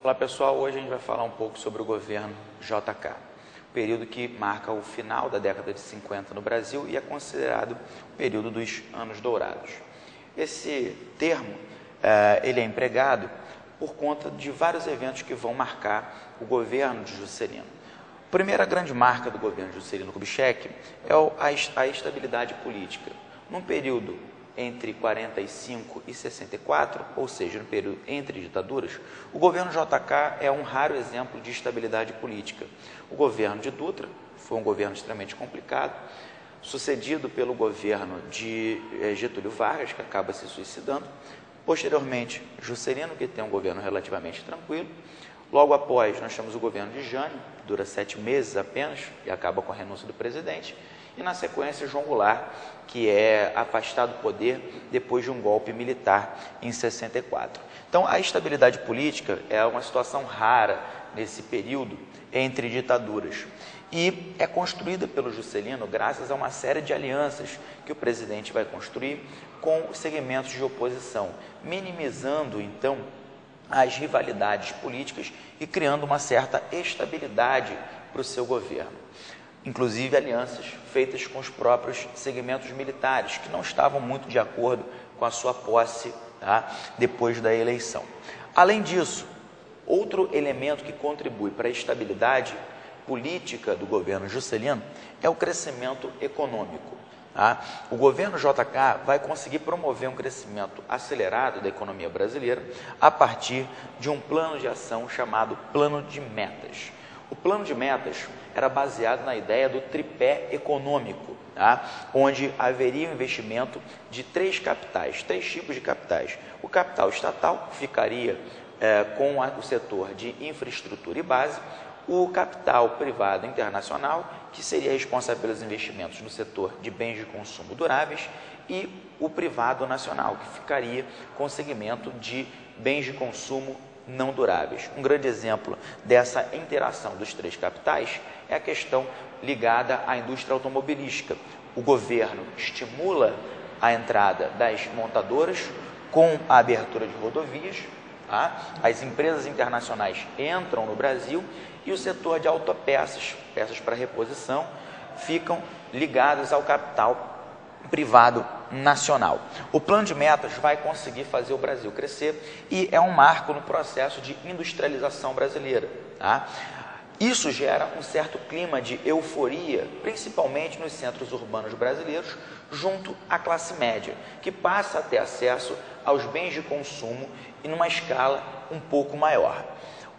Olá pessoal, hoje a gente vai falar um pouco sobre o governo JK, período que marca o final da década de 50 no Brasil e é considerado o período dos anos dourados. Esse termo ele é empregado por conta de vários eventos que vão marcar o governo de Juscelino. A primeira grande marca do governo de Juscelino Kubitschek é a estabilidade política. Num período entre 45 e 64, ou seja, no período entre ditaduras, o governo JK é um raro exemplo de estabilidade política. O governo de Dutra foi um governo extremamente complicado, sucedido pelo governo de Getúlio Vargas, que acaba se suicidando. Posteriormente, Juscelino, que tem um governo relativamente tranquilo. Logo após, nós temos o governo de Jânio, que dura 7 meses apenas e acaba com a renúncia do presidente. E, na sequência, João Goulart, que é afastado do poder depois de um golpe militar em 64. Então, a estabilidade política é uma situação rara nesse período entre ditaduras. E é construída pelo Juscelino graças a uma série de alianças que o presidente vai construir com os segmentos de oposição, minimizando, então, as rivalidades políticas e criando uma certa estabilidade para o seu governo. Inclusive alianças feitas com os próprios segmentos militares, que não estavam muito de acordo com a sua posse, depois da eleição. Além disso, outro elemento que contribui para a estabilidade política do governo Juscelino é o crescimento econômico. O governo JK vai conseguir promover um crescimento acelerado da economia brasileira a partir de um plano de ação chamado Plano de Metas. O plano de metas era baseado na ideia do tripé econômico, onde haveria um investimento de 3 capitais, 3 tipos de capitais. O capital estatal ficaria com o setor de infraestrutura e base, o capital privado internacional, que seria responsável pelos investimentos no setor de bens de consumo duráveis, e o privado nacional, que ficaria com o segmento de bens de consumo não duráveis. Um grande exemplo dessa interação dos 3 capitais é a questão ligada à indústria automobilística. O governo estimula a entrada das montadoras com a abertura de rodovias, as empresas internacionais entram no Brasil e o setor de autopeças, peças para reposição, ficam ligados ao capital privado nacional. O plano de metas vai conseguir fazer o Brasil crescer e é um marco no processo de industrialização brasileira. Isso gera um certo clima de euforia, principalmente nos centros urbanos brasileiros, junto à classe média, que passa a ter acesso aos bens de consumo e numa escala um pouco maior.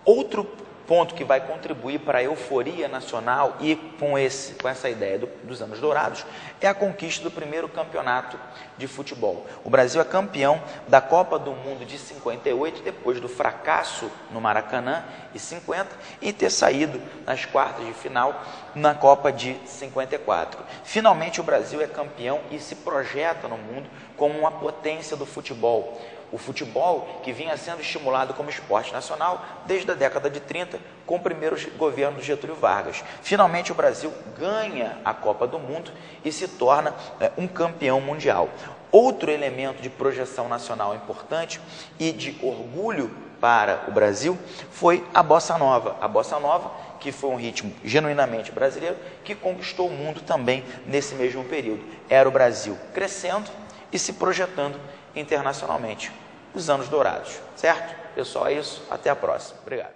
Outro ponto que vai contribuir para a euforia nacional e com essa ideia dos anos dourados é a conquista do primeiro campeonato de futebol. O Brasil é campeão da Copa do Mundo de 58, depois do fracasso no Maracanã em 50 e ter saído nas quartas de final na Copa de 54. Finalmente o Brasil é campeão e se projeta no mundo como uma potência do futebol. O futebol que vinha sendo estimulado como esporte nacional desde a década de 30, com o primeiro governo de Getúlio Vargas. Finalmente o Brasil ganha a Copa do Mundo e se torna um campeão mundial. Outro elemento de projeção nacional importante e de orgulho para o Brasil foi a Bossa Nova. A Bossa Nova, que foi um ritmo genuinamente brasileiro, que conquistou o mundo também nesse mesmo período. Era o Brasil crescendo e se projetando internacionalmente. Os anos dourados, certo? Pessoal, é isso. Até a próxima. Obrigado.